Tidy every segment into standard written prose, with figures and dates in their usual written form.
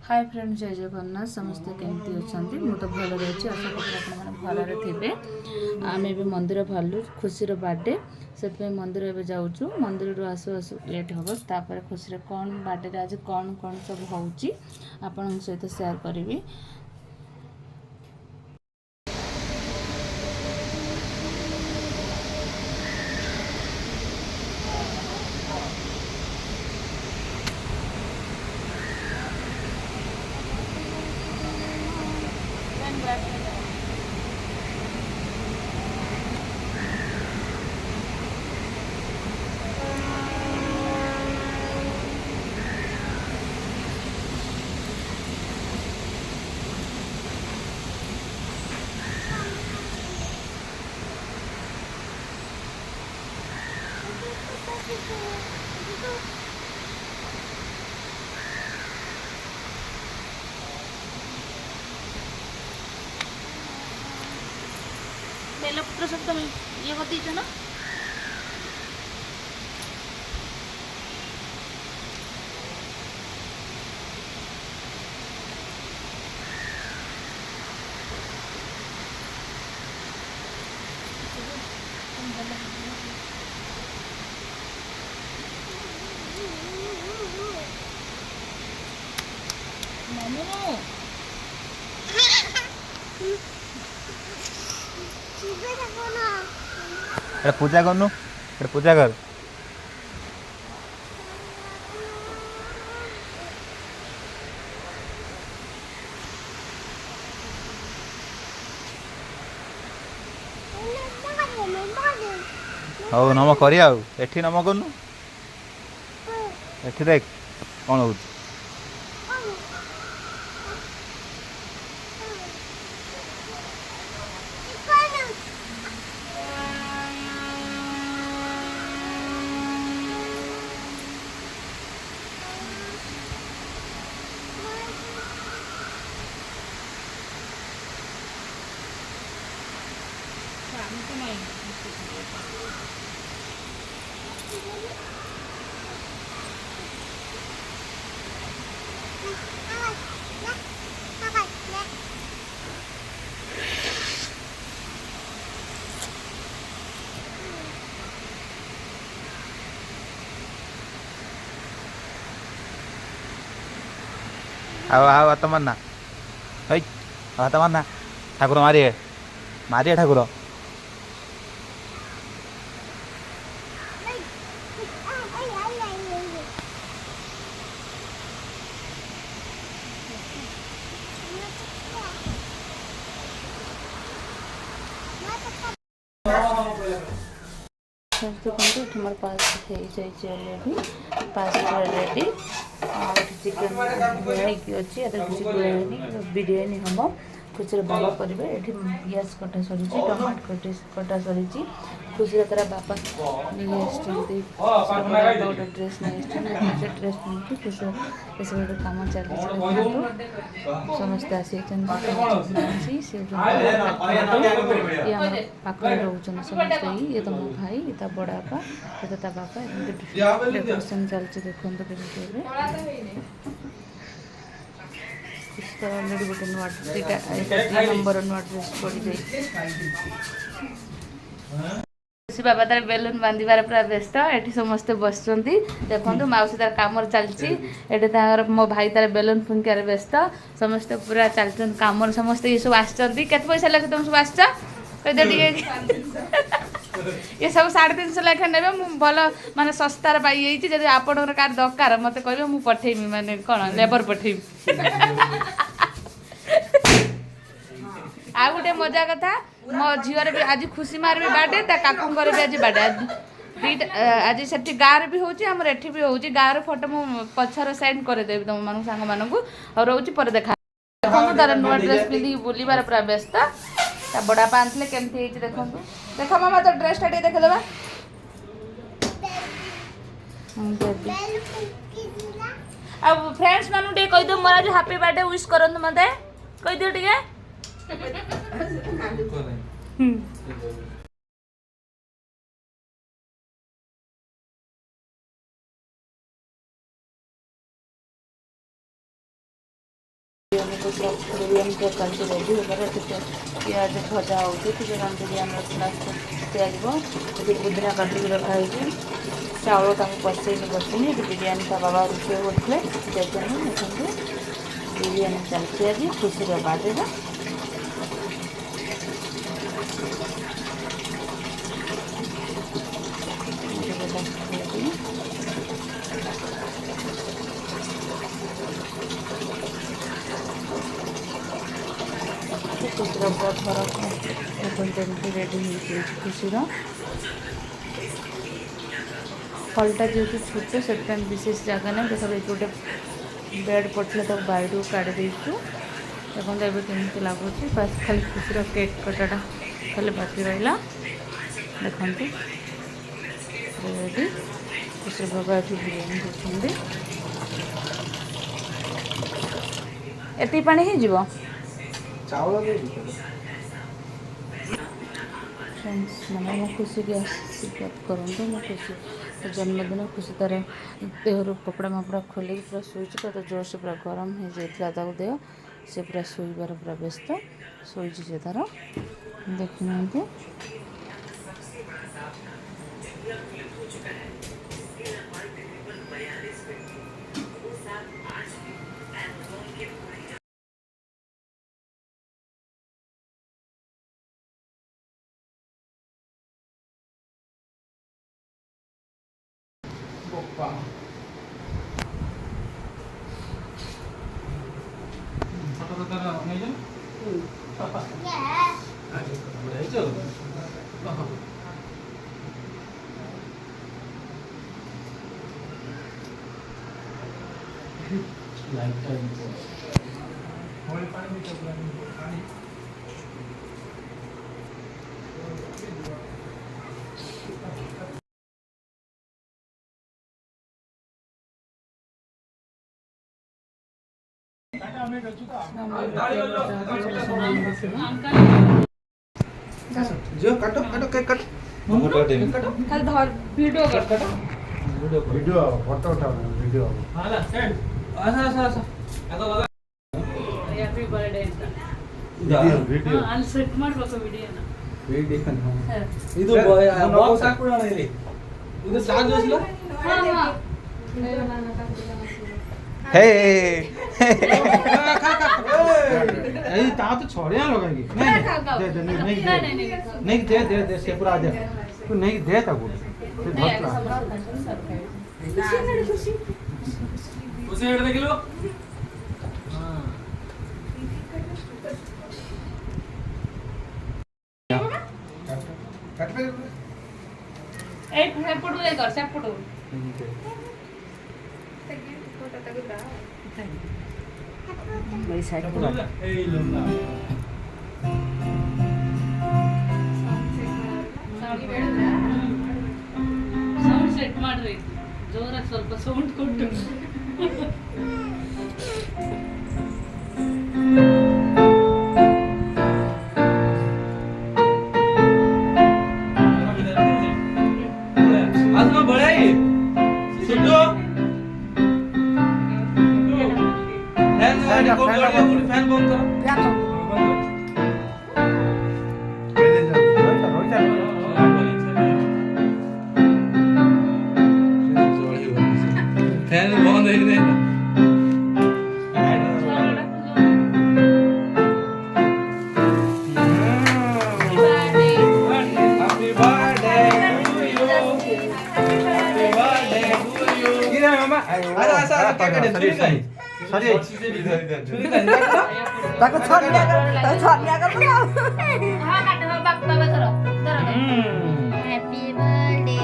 Hi friends, जय जगन्नाथ। समस्ते केमती अच्छा मु तो भल रही आशा कर भलरे थे। आम ए मंदिर भालु खुशी बर्थडे से मंदिर ए जाऊँ। मंदिर आसु आसु लेट हम तापर खुशी कौन बर्थडे आज कौन कौन सब होपण सहित सेयार करी। बेलपत्र सब तुम ये कर दीजिए ना। पूजा करनु पूजा कर हौ नम करिया एठी नम करनु एठी देख कौन हो हाथ मारना हाथ मारना ठाकुर मारिए मारिए ठाकुर देखो मोर पास ऑलरेडी पास रेडी चिकेन अच्छी बिरयानी हम खुशी बाबा करेंगे। ये पियाज कटा सरी टमाटो कटा सरी खुशी तार बापा नहीं गोटे ड्रेस नहीं ड्रेस पिंधि खुशी गोटे कम चलती समस्ते आसी पाखे रोचन समस्ते ये तो मो भाई ये बड़ा बापा ये तो बापा डेकोरेशन चलती देखो अलरेडी गोटे नुआ नंबर नुआ ड्रेस पड़ खुशी बाबा तार बेलून बांधार पूरा व्यस्त ये समस्ते बस देखो मौसी तार कम चलती मो भाई तार बेलून फुंकार व्यस्त समस्ते पूरा चलते कम समस्ते ये सब आसते पैसा लगे तुम सब आस ये सब 350 लेखा ने भल माने सस्तार पाई जब आपण कार दरकार मत कह मुझे पठेमी माने कौन लेबर पठेमी आ गोटे मजा कथा मो झीवर भी आज खुशी मार भी बर्थडे काकुंर भी आज बर्थडे आज से गाँव भी होम एठी भी हो गाँव फोटो मु पछर सेंड करदेवी तुम मान सांग मानू और रोचे पर देखा देखो तार नुआ ड्रेस पिंधि बुलबार पूरा व्यस्त ता बड़ा पांचले केमती देखो देख मामा तो ड्रेस टा देखे देवा अब फ्रेंड्स मानु टे कहि दो मोर आज हैप्पी बर्थडे विश करन मते कहि दियो टिके बिरयानी तरकारी रेडी होकर पिज भजा हो बिरयानी दिज्व पुदीना काटिक रखाई चाउल पसई बसनी बिरयानी बाबा रोषे करते देखते बिरयानी चलती आज खुशी बार्डे खुशी बहुत फरक रेडी हो खुशी हॉलटा जेहतु छोट से विशेष जगह ना देख गोटे बेड पड़ता तो बाहर काढ़ी देखते देखो केमती लगुच बस खाली खुशी केक कटाटा खाली बाकी रहा देखते रेडी खुशी बाबा ये बिरयानी देखते एति पानी ही जीव फ्रेंड्स मैंने मो खुशी की आशीर्वाद करूँ मो खुशी जन्मदिन खुशी तार देहर कपड़ा मपड़ा खोल पूरा शोच तो जोर से पूरा गरम हो जाता देह से पूरा शोबार पूरा व्यस्त शोची से तार देखना जो काटो काटो केक काटो कल धर वीडियो कर वीडियो वीडियो फोटो उठाओ वीडियो हाला सेट आसा आसा आसा आतो लगा हैप्पी बर्थडे वीडियो वीडियो ಅಲ್ಲಿ ಸೆಟ್ ಮಾಡಬೇಕು ವಿಡಿಯೋನ वीडियो ಇದು ಬಾಕ್ಸ್ ಹಾಕ್ಬಿಡೋಣ ಇಲ್ಲಿ ಇದು ಚಾರ್ಜ್ ಹೋಸ್ಲ हे ये ता तो छोड़िया लगाएगी नहीं दे दे नहीं दे नहीं दे दे दे से पूरा दे तू नहीं दे ता को उसे हेड देख लो हां कट पे एक सेपटू ले कर सेपटू मेरी साइड पूरा ए लंबा ಸೌಂಡ್ ಸೆಟ್ ಮಾಡ್ರಿ ಜೋರಾಗಿ ಸ್ವಲ್ಪ ಸೌಂಡ್ ಕೊಟ್ಟು आज में बड़ा ही सुनो फैन बंद करो फैन बंद है नहीं happy birthday to you happy birthday to you गिरा मामा आजा केक दे छुरी नहीं सॉरी छुरी नहीं ताको छनिया कर हां काट बाबा धरो हैप्पी बर्थडे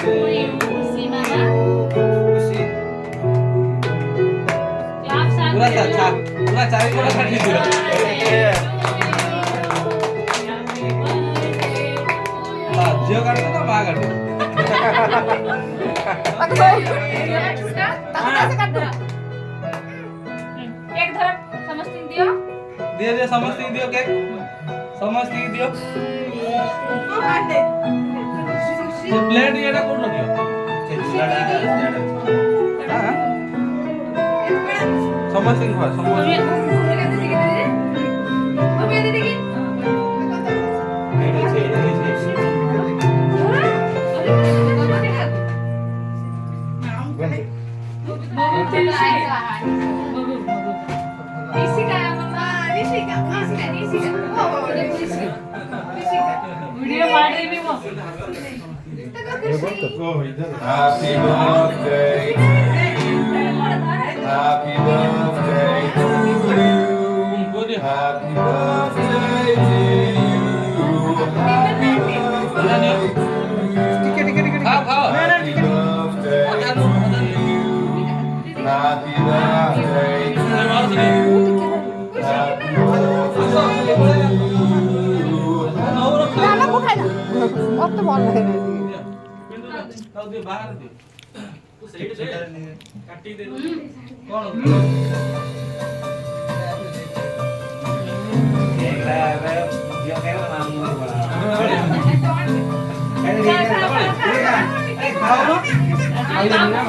खुशी मामा खुशी पूरा अच्छा पूरा चाय पूरा खाटी दियो हां जो काट तो बा काट एक धर समस्ती दियो दे दे समस्ती दियो केक समस्ती दियो प्लेट ये कोन रखियो हां ସମସ୍ତଙ୍କୁ ଖୁଆ ସମସ୍ତଙ୍କୁ ଏଇଠି ଅଛି ଏଇଠି ଅଛି वीडियो मार रही वो Happy birthday. Happy birthday to you. Happy birthday to you. Happy birthday. खाओ खाओ Happy birthday to you. Happy birthday to you. Happy birthday to you. না কোথায় না অত বল না ताऊ दे बाहर दे तू सही दे काटी दे कौन देख रहा है ये कह रहा नाम नहीं बड़ा अरे खाओ लो आई नहीं ना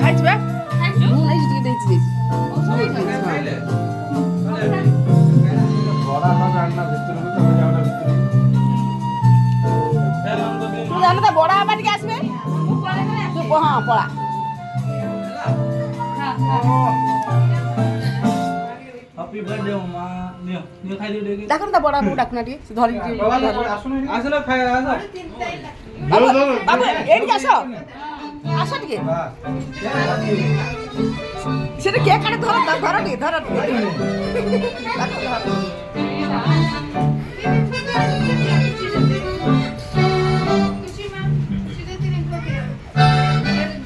খাইছবে এই যে দিয়েছি তুই জানো তো বড় আবার কি আসবে তুই হ্যাঁ পড়া हैप्पी बर्थडे मां नियो नियो खाई दे দেখো না বড় মুখ ডাকনা দিয়ে ধরি দিয়ে আসলে খাই আসো বাবু এদিকে আসো আসো দিকে সেটা কে কাটে ধরো ধরো দিয়ে ধরো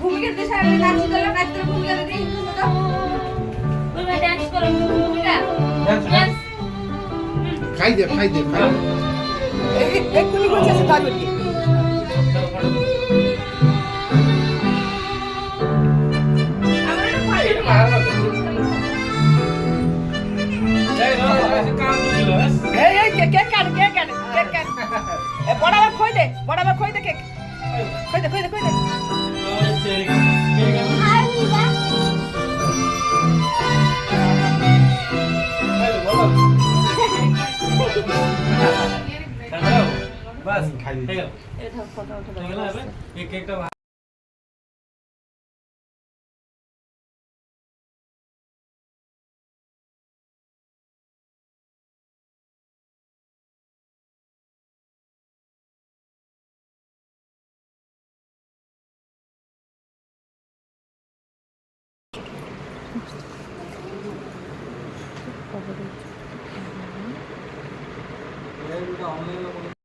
भूमिका दिशा में नाच करो नाच करो भूमिका दे भूमिका डांस करो भूमिका डांस खाई दे एक कुली बच्चे से धर दिए केक काट बड़ा में खोई दे केक खोई दे बस खाई दे एक एक ऑनलाइन